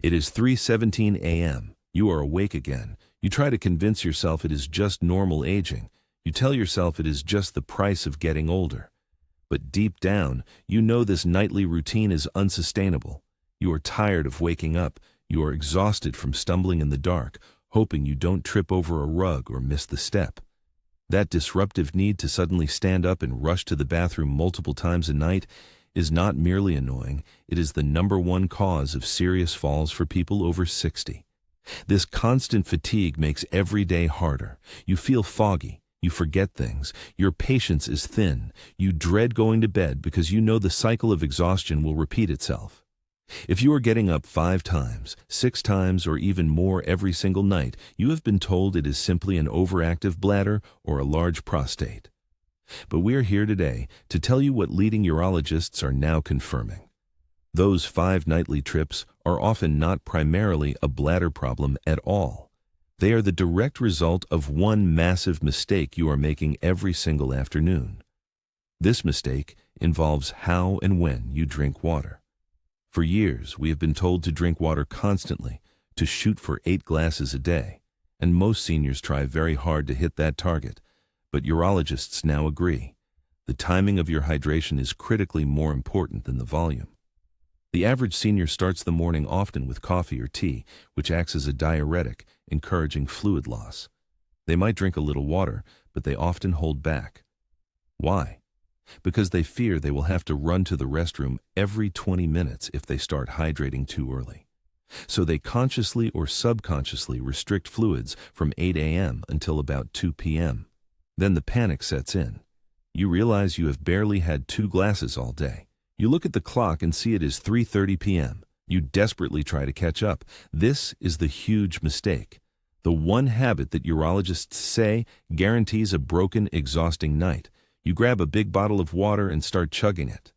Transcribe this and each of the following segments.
It is 3:17 a.m. You are awake again. You try to convince yourself it is just normal aging. You tell yourself it is just the price of getting older. But deep down, you know this nightly routine is unsustainable. You are tired of waking up. You are exhausted from stumbling in the dark, hoping you don't trip over a rug or miss the step. That disruptive need to suddenly stand up and rush to the bathroom multiple times a night is not merely annoying, it is the #1 cause of serious falls for people over 60. This constant fatigue makes every day harder. You feel foggy. You forget things. Your patience is thin. You dread going to bed because you know the cycle of exhaustion will repeat itself. If you are getting up 5 times, 6 times, or even more every single night, you have been told it is simply an overactive bladder or a large prostate. But we are here today to tell you what leading urologists are now confirming. Those 5 nightly trips are often not primarily a bladder problem at all. They are the direct result of one massive mistake you are making every single afternoon. This mistake involves how and when you drink water. For years, we have been told to drink water constantly, to shoot for 8 glasses a day, and most seniors try very hard to hit that target. But urologists now agree. The timing of your hydration is critically more important than the volume. The average senior starts the morning often with coffee or tea, which acts as a diuretic, encouraging fluid loss. They might drink a little water, but they often hold back. Why? Because they fear they will have to run to the restroom every 20 minutes if they start hydrating too early. So they consciously or subconsciously restrict fluids from 8 a.m. until about 2 p.m. Then the panic sets in. You realize you have barely had 2 glasses all day. You look at the clock and see it is 3:30 p.m. You desperately try to catch up. This is the huge mistake. The one habit that urologists say guarantees a broken, exhausting night. You grab a big bottle of water and start chugging it.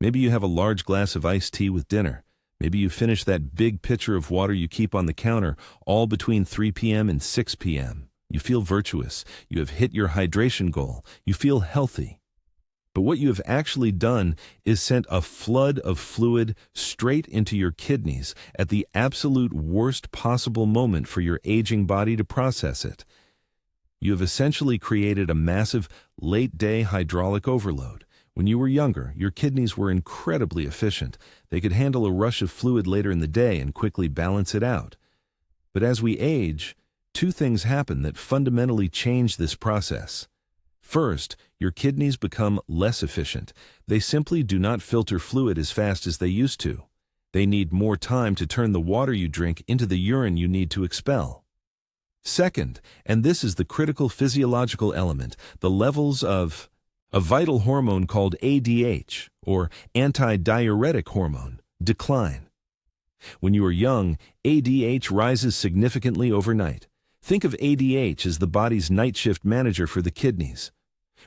Maybe you have a large glass of iced tea with dinner. Maybe you finish that big pitcher of water you keep on the counter, all between 3 p.m. and 6 p.m. You feel virtuous. You have hit your hydration goal. You feel healthy. But what you have actually done is sent a flood of fluid straight into your kidneys at the absolute worst possible moment for your aging body to process it. You have essentially created a massive late-day hydraulic overload. When you were younger, your kidneys were incredibly efficient. They could handle a rush of fluid later in the day and quickly balance it out. But as we age, 2 things happen that fundamentally change this process. First, your kidneys become less efficient. They simply do not filter fluid as fast as they used to. They need more time to turn the water you drink into the urine you need to expel. Second, and this is the critical physiological element, the levels of a vital hormone called ADH, or antidiuretic hormone, decline. When you are young, ADH rises significantly overnight. Think of ADH as the body's night shift manager for the kidneys.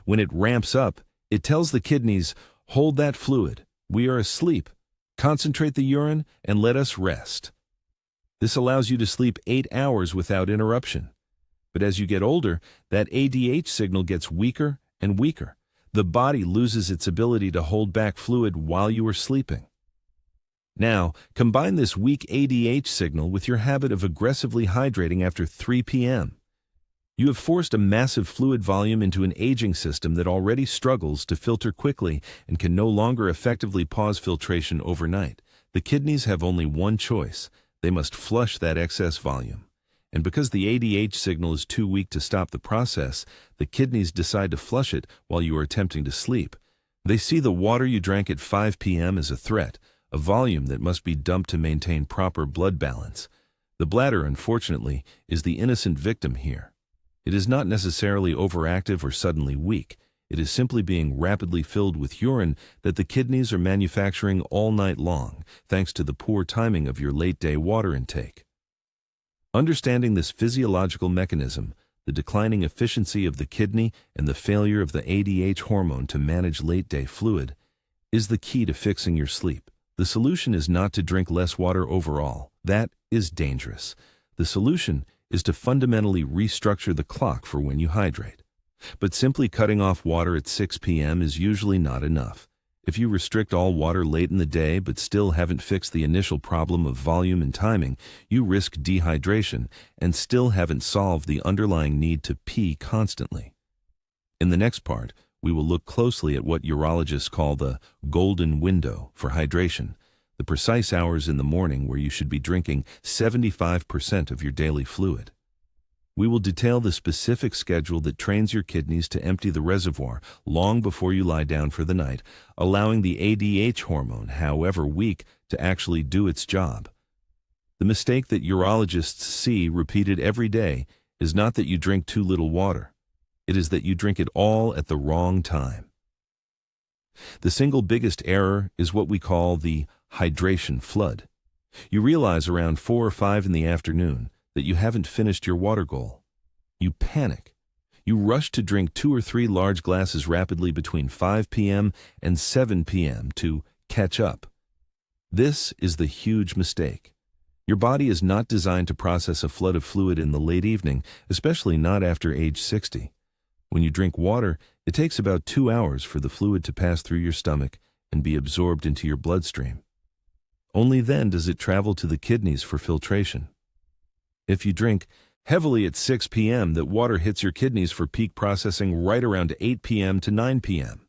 When it ramps up, it tells the kidneys, hold that fluid, we are asleep, concentrate the urine, and let us rest. This allows you to sleep 8 hours without interruption. But as you get older, that ADH signal gets weaker and weaker. The body loses its ability to hold back fluid while you are sleeping. Now, combine this weak ADH signal with your habit of aggressively hydrating after 3 p.m. You have forced a massive fluid volume into an aging system that already struggles to filter quickly and can no longer effectively pause filtration overnight. The kidneys have only one choice. They must flush that excess volume. And because the ADH signal is too weak to stop the process, the kidneys decide to flush it while you are attempting to sleep. They see the water you drank at 5 p.m. as a threat, a volume that must be dumped to maintain proper blood balance. The bladder, unfortunately, is the innocent victim here. It is not necessarily overactive or suddenly weak. It is simply being rapidly filled with urine that the kidneys are manufacturing all night long, thanks to the poor timing of your late-day water intake. Understanding this physiological mechanism, the declining efficiency of the kidney and the failure of the ADH hormone to manage late-day fluid, is the key to fixing your sleep. The solution is not to drink less water overall. That is dangerous. The solution is to fundamentally restructure the clock for when you hydrate. But simply cutting off water at 6 p.m. is usually not enough. If you restrict all water late in the day but still haven't fixed the initial problem of volume and timing, you risk dehydration and still haven't solved the underlying need to pee constantly. In the next part, we will look closely at what urologists call the golden window for hydration, the precise hours in the morning where you should be drinking 75% of your daily fluid. We will detail the specific schedule that trains your kidneys to empty the reservoir long before you lie down for the night, allowing the ADH hormone, however weak, to actually do its job. The mistake that urologists see repeated every day is not that you drink too little water. It is that you drink it all at the wrong time. The single biggest error is what we call the hydration flood. You realize around 4 or 5 in the afternoon that you haven't finished your water goal. You panic. You rush to drink 2 or 3 large glasses rapidly between 5 p.m. and 7 p.m. to catch up. This is the huge mistake. Your body is not designed to process a flood of fluid in the late evening, especially not after age 60. When you drink water, it takes about 2 hours for the fluid to pass through your stomach and be absorbed into your bloodstream. Only then does it travel to the kidneys for filtration. If you drink heavily at 6 p.m., that water hits your kidneys for peak processing right around 8 p.m. to 9 p.m.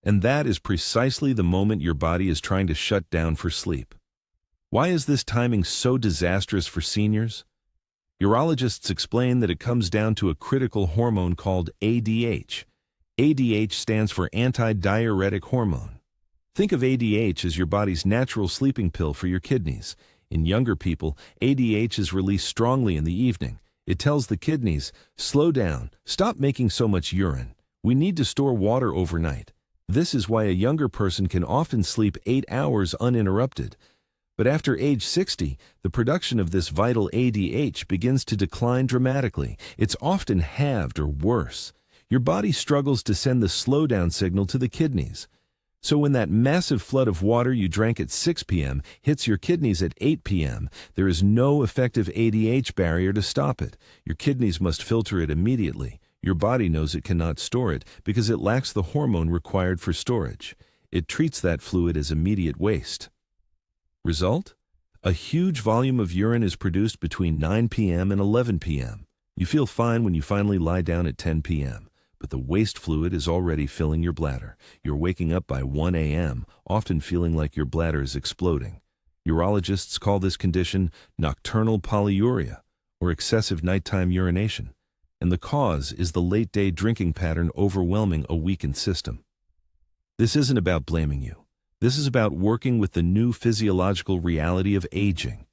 And that is precisely the moment your body is trying to shut down for sleep. Why is this timing so disastrous for seniors? Urologists explain that it comes down to a critical hormone called ADH. ADH stands for antidiuretic hormone. Think of ADH as your body's natural sleeping pill for your kidneys. In younger people, ADH is released strongly in the evening. It tells the kidneys, slow down, stop making so much urine. We need to store water overnight. This is why a younger person can often sleep 8 hours uninterrupted. But after age 60, the production of this vital ADH begins to decline dramatically. It's often halved or worse. Your body struggles to send the slowdown signal to the kidneys. So when that massive flood of water you drank at 6 p.m. hits your kidneys at 8 p.m., there is no effective ADH barrier to stop it. Your kidneys must filter it immediately. Your body knows it cannot store it because it lacks the hormone required for storage. It treats that fluid as immediate waste. Result? A huge volume of urine is produced between 9 p.m. and 11 p.m. You feel fine when you finally lie down at 10 p.m., but the waste fluid is already filling your bladder. You're waking up by 1 a.m., often feeling like your bladder is exploding. Urologists call this condition nocturnal polyuria, or excessive nighttime urination, and the cause is the late-day drinking pattern overwhelming a weakened system. This isn't about blaming you. This is about working with the new physiological reality of aging.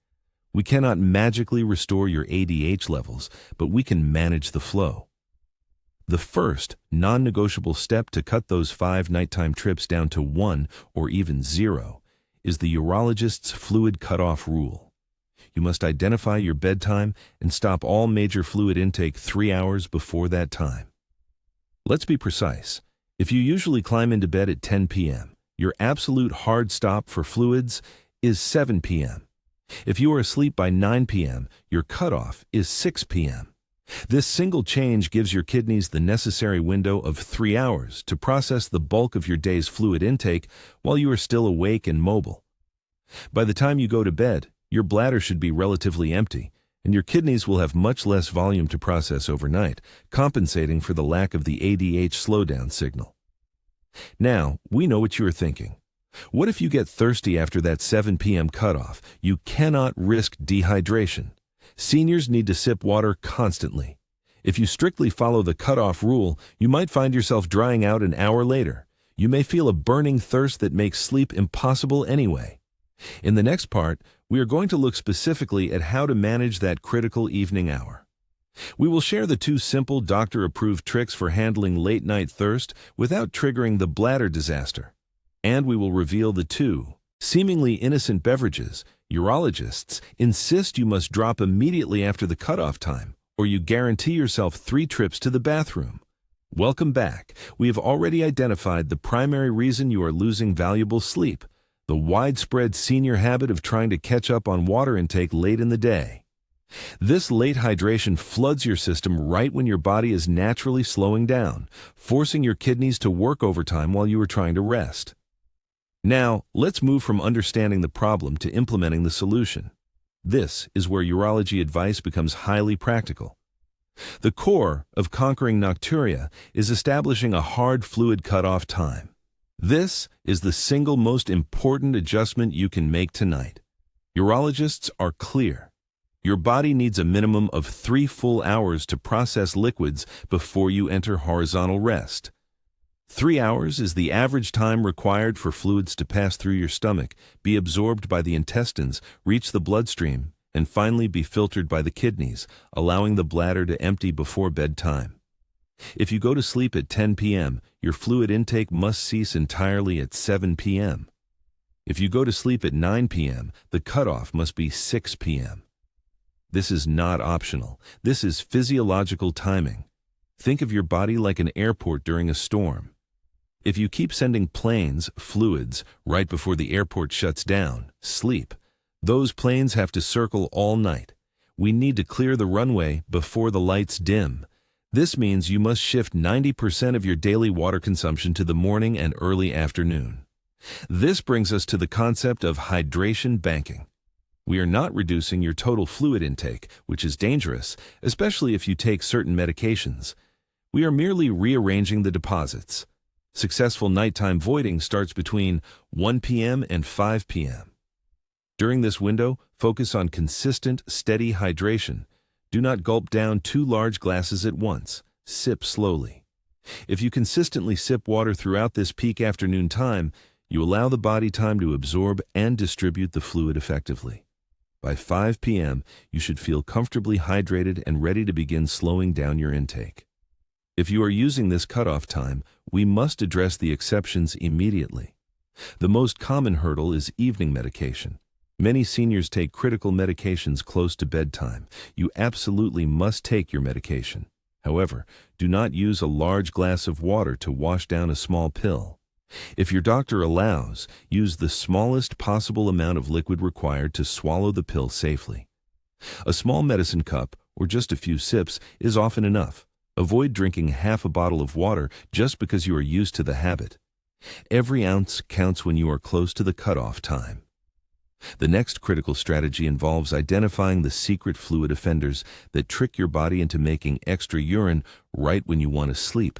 We cannot magically restore your ADH levels, but we can manage the flow. The first, non-negotiable step to cut those 5 nighttime trips down to 1 or even 0 is the urologist's fluid cutoff rule. You must identify your bedtime and stop all major fluid intake 3 hours before that time. Let's be precise. If you usually climb into bed at 10 p.m., your absolute hard stop for fluids is 7 p.m. If you are asleep by 9 p.m., your cutoff is 6 p.m. This single change gives your kidneys the necessary window of 3 hours to process the bulk of your day's fluid intake while you are still awake and mobile. By the time you go to bed, your bladder should be relatively empty, and your kidneys will have much less volume to process overnight, compensating for the lack of the ADH slowdown signal. Now, we know what you are thinking. What if you get thirsty after that 7 p.m. cutoff? You cannot risk dehydration. Seniors need to sip water constantly. If you strictly follow the cutoff rule, you might find yourself drying out an hour later. You may feel a burning thirst that makes sleep impossible anyway. In the next part, we are going to look specifically at how to manage that critical evening hour. We will share the 2 simple doctor-approved tricks for handling late-night thirst without triggering the bladder disaster. And we will reveal the 2 seemingly innocent beverages urologists insist you must drop immediately after the cutoff time, or you guarantee yourself 3 trips to the bathroom. Welcome back. We have already identified the primary reason you are losing valuable sleep, the widespread senior habit of trying to catch up on water intake late in the day. This late hydration floods your system right when your body is naturally slowing down, forcing your kidneys to work overtime while you are trying to rest. Now, let's move from understanding the problem to implementing the solution. This is where urology advice becomes highly practical. The core of conquering nocturia is establishing a hard fluid cutoff time. This is the single most important adjustment you can make tonight. Urologists are clear. Your body needs a minimum of 3 full hours to process liquids before you enter horizontal rest. 3 hours is the average time required for fluids to pass through your stomach, be absorbed by the intestines, reach the bloodstream, and finally be filtered by the kidneys, allowing the bladder to empty before bedtime. If you go to sleep at 10 p.m., your fluid intake must cease entirely at 7 p.m. If you go to sleep at 9 p.m., the cutoff must be 6 p.m. This is not optional. This is physiological timing. Think of your body like an airport during a storm. If you keep sending planes, fluids, right before the airport shuts down, sleep, those planes have to circle all night. We need to clear the runway before the lights dim. This means you must shift 90% of your daily water consumption to the morning and early afternoon. This brings us to the concept of hydration banking. We are not reducing your total fluid intake, which is dangerous, especially if you take certain medications. We are merely rearranging the deposits. Successful nighttime voiding starts between 1 p.m. and 5 p.m. During this window, focus on consistent, steady hydration. Do not gulp down 2 large glasses at once. Sip slowly. If you consistently sip water throughout this peak afternoon time, you allow the body time to absorb and distribute the fluid effectively. By 5 p.m., you should feel comfortably hydrated and ready to begin slowing down your intake. If you are using this cutoff time, we must address the exceptions immediately. The most common hurdle is evening medication. Many seniors take critical medications close to bedtime. You absolutely must take your medication. However, do not use a large glass of water to wash down a small pill. If your doctor allows, use the smallest possible amount of liquid required to swallow the pill safely. A small medicine cup, or just a few sips, is often enough. Avoid drinking half a bottle of water just because you are used to the habit. Every ounce counts when you are close to the cutoff time. The next critical strategy involves identifying the secret fluid offenders that trick your body into making extra urine right when you want to sleep.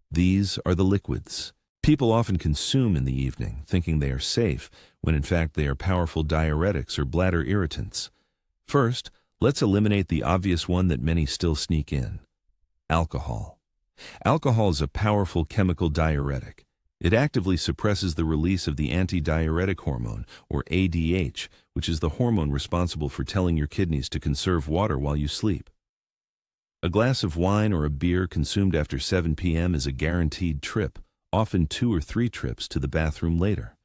These are the liquids. People often consume in the evening, thinking they are safe, when in fact they are powerful diuretics or bladder irritants. First, let's eliminate the obvious one that many still sneak in: alcohol. Alcohol is a powerful chemical diuretic. It actively suppresses the release of the antidiuretic hormone, or ADH, which is the hormone responsible for telling your kidneys to conserve water while you sleep. A glass of wine or a beer consumed after 7 p.m. is a guaranteed trip, often 2 or 3 trips to the bathroom later.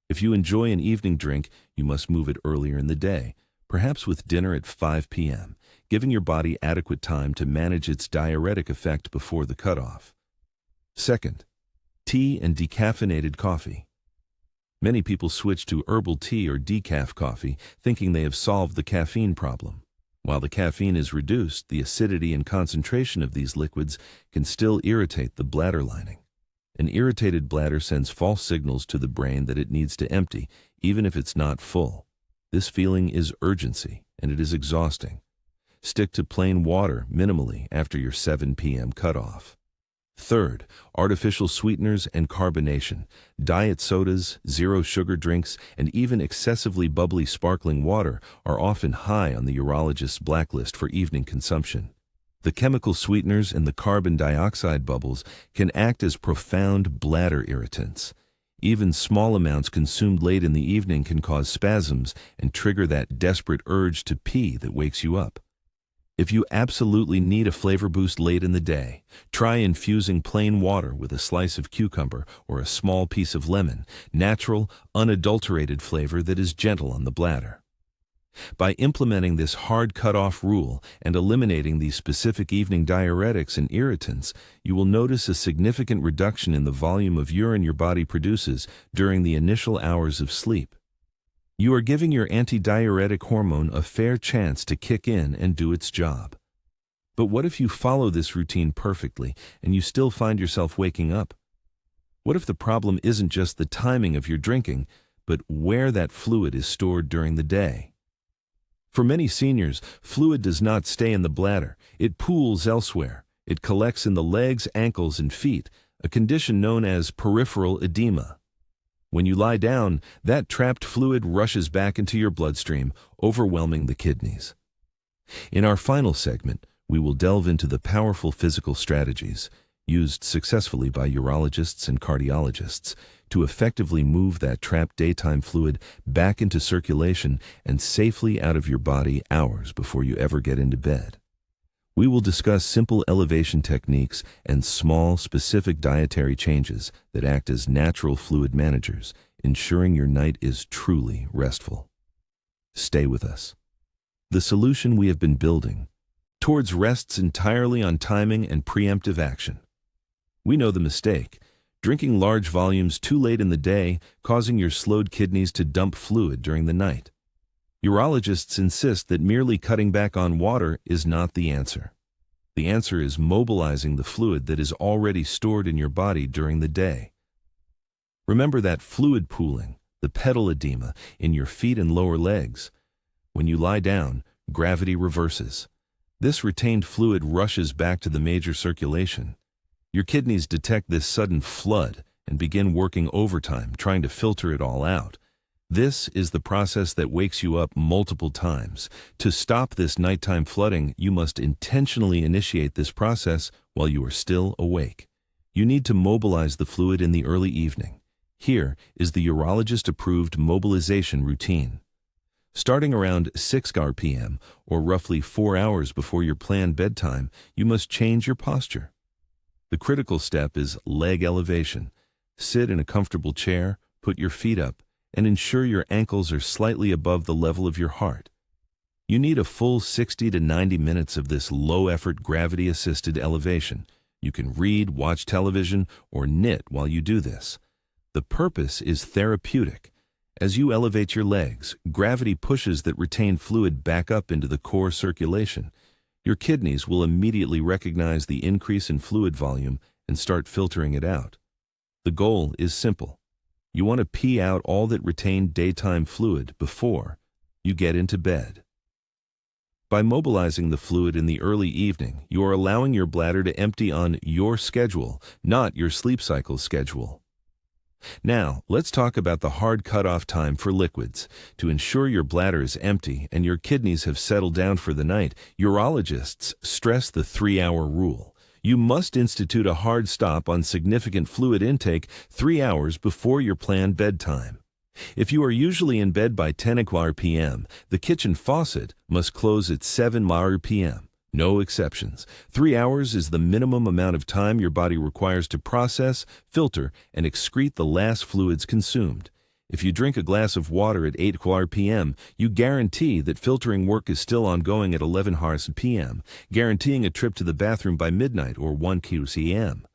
If you enjoy an evening drink, you must move it earlier in the day, perhaps with dinner at 5 p.m., giving your body adequate time to manage its diuretic effect before the cutoff. Second, tea and decaffeinated coffee. Many people switch to herbal tea or decaf coffee, thinking they have solved the caffeine problem. While the caffeine is reduced, the acidity and concentration of these liquids can still irritate the bladder lining. An irritated bladder sends false signals to the brain that it needs to empty, even if it's not full. This feeling is urgency, and it is exhausting. Stick to plain water minimally after your 7 p.m. cutoff. Third, artificial sweeteners and carbonation. Diet sodas, zero-sugar drinks, and even excessively bubbly sparkling water are often high on the urologist's blacklist for evening consumption. The chemical sweeteners and the carbon dioxide bubbles can act as profound bladder irritants. Even small amounts consumed late in the evening can cause spasms and trigger that desperate urge to pee that wakes you up. If you absolutely need a flavor boost late in the day, try infusing plain water with a slice of cucumber or a small piece of lemon, natural, unadulterated flavor that is gentle on the bladder. By implementing this hard cutoff rule and eliminating these specific evening diuretics and irritants, you will notice a significant reduction in the volume of urine your body produces during the initial hours of sleep. You are giving your antidiuretic hormone a fair chance to kick in and do its job. But what if you follow this routine perfectly and you still find yourself waking up? What if the problem isn't just the timing of your drinking, but where that fluid is stored during the day? For many seniors, fluid does not stay in the bladder. It pools elsewhere. It collects in the legs, ankles, and feet, a condition known as peripheral edema. When you lie down, that trapped fluid rushes back into your bloodstream, overwhelming the kidneys. In our final segment, we will delve into the powerful physical strategies used successfully by urologists and cardiologists to effectively move that trapped daytime fluid back into circulation and safely out of your body hours before you ever get into bed. We will discuss simple elevation techniques and small, specific dietary changes that act as natural fluid managers, ensuring your night is truly restful. Stay with us. The solution we have been building towards rests entirely on timing and preemptive action. We know the mistake: drinking large volumes too late in the day, causing your slowed kidneys to dump fluid during the night. Urologists insist that merely cutting back on water is not the answer. The answer is mobilizing the fluid that is already stored in your body during the day. Remember that fluid pooling, the pedal edema, in your feet and lower legs. When you lie down, gravity reverses. This retained fluid rushes back to the major circulation. Your kidneys detect this sudden flood and begin working overtime, trying to filter it all out. This is the process that wakes you up multiple times. To stop this nighttime flooding, you must intentionally initiate this process while you are still awake. You need to mobilize the fluid in the early evening. Here is the urologist-approved mobilization routine. Starting around 6 p.m., or roughly 4 hours before your planned bedtime, you must change your posture. The critical step is leg elevation. Sit in a comfortable chair, put your feet up, and ensure your ankles are slightly above the level of your heart. You need a full 60 to 90 minutes of this low-effort gravity-assisted elevation. You can read, watch television, or knit while you do this. The purpose is therapeutic. As you elevate your legs, gravity pushes that retained fluid back up into the core circulation. Your kidneys will immediately recognize the increase in fluid volume and start filtering it out. The goal is simple. You want to pee out all that retained daytime fluid before you get into bed. By mobilizing the fluid in the early evening, you are allowing your bladder to empty on your schedule, not your sleep cycle's schedule. Now, let's talk about the hard cutoff time for liquids. To ensure your bladder is empty and your kidneys have settled down for the night, urologists stress the 3-hour rule. You must institute a hard stop on significant fluid intake 3 hours before your planned bedtime. If you are usually in bed by 10 p.m., the kitchen faucet must close at 7 p.m. No exceptions. 3 hours is the minimum amount of time your body requires to process, filter, and excrete the last fluids consumed. If you drink a glass of water at 8 p.m., you guarantee that filtering work is still ongoing at 11 p.m., guaranteeing a trip to the bathroom by midnight or 1 p.m.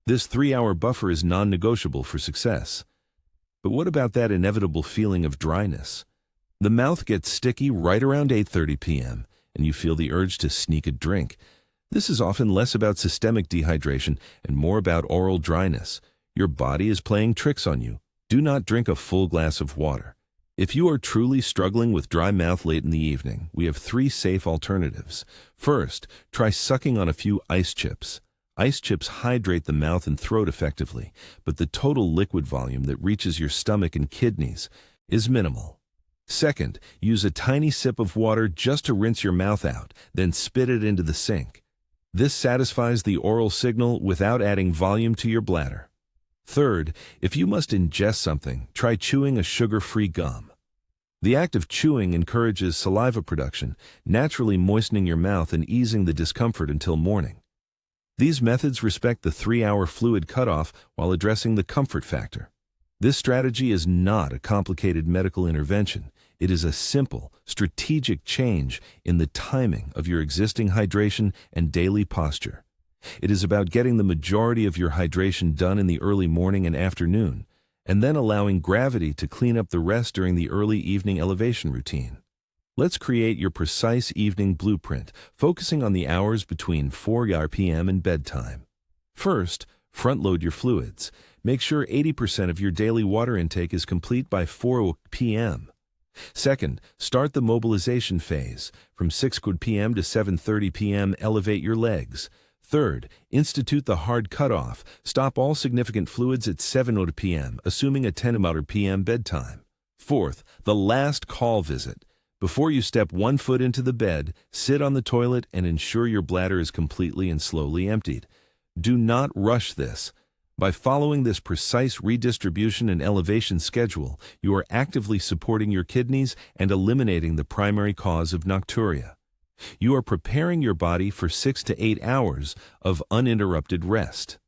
This 3-hour buffer is non-negotiable for success. But what about that inevitable feeling of dryness? The mouth gets sticky right around 8:30 p.m., and you feel the urge to sneak a drink. This is often less about systemic dehydration and more about oral dryness. Your body is playing tricks on you. Do not drink a full glass of water. If you are truly struggling with dry mouth late in the evening, we have 3 safe alternatives. First, try sucking on a few ice chips. Ice chips hydrate the mouth and throat effectively, but the total liquid volume that reaches your stomach and kidneys is minimal. Second, use a tiny sip of water just to rinse your mouth out, then spit it into the sink. This satisfies the oral signal without adding volume to your bladder. Third, if you must ingest something, try chewing a sugar-free gum. The act of chewing encourages saliva production, naturally moistening your mouth and easing the discomfort until morning. These methods respect the 3-hour fluid cutoff while addressing the comfort factor. This strategy is not a complicated medical intervention. It is a simple, strategic change in the timing of your existing hydration and daily posture. It is about getting the majority of your hydration done in the early morning and afternoon, and then allowing gravity to clean up the rest during the early evening elevation routine. Let's create your precise evening blueprint, focusing on the hours between 4 p.m. and bedtime. First, Front-load your fluids. Make sure 80% of your daily water intake is complete by 4 p.m. Second, start the mobilization phase. From 6 p.m. to 7:30 p.m., elevate your legs. Third, institute the hard cutoff. Stop all significant fluids at 7 p.m., assuming a 10 p.m. bedtime. Fourth, the last call visit. Before you step 1 foot into the bed, sit on the toilet and ensure your bladder is completely and slowly emptied. Do not rush this. By following this precise redistribution and elevation schedule, you are actively supporting your kidneys and eliminating the primary cause of nocturia. You are preparing your body for 6 to 8 hours of uninterrupted rest.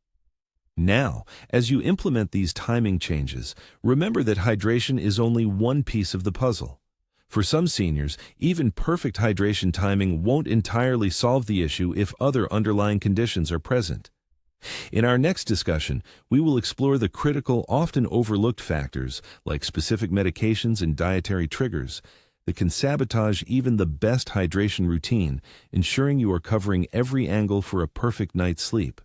Now, as you implement these timing changes, remember that hydration is only one piece of the puzzle. For some seniors, even perfect hydration timing won't entirely solve the issue if other underlying conditions are present. In our next discussion, we will explore the critical, often overlooked factors, like specific medications and dietary triggers, that can sabotage even the best hydration routine, ensuring you are covering every angle for a perfect night's sleep.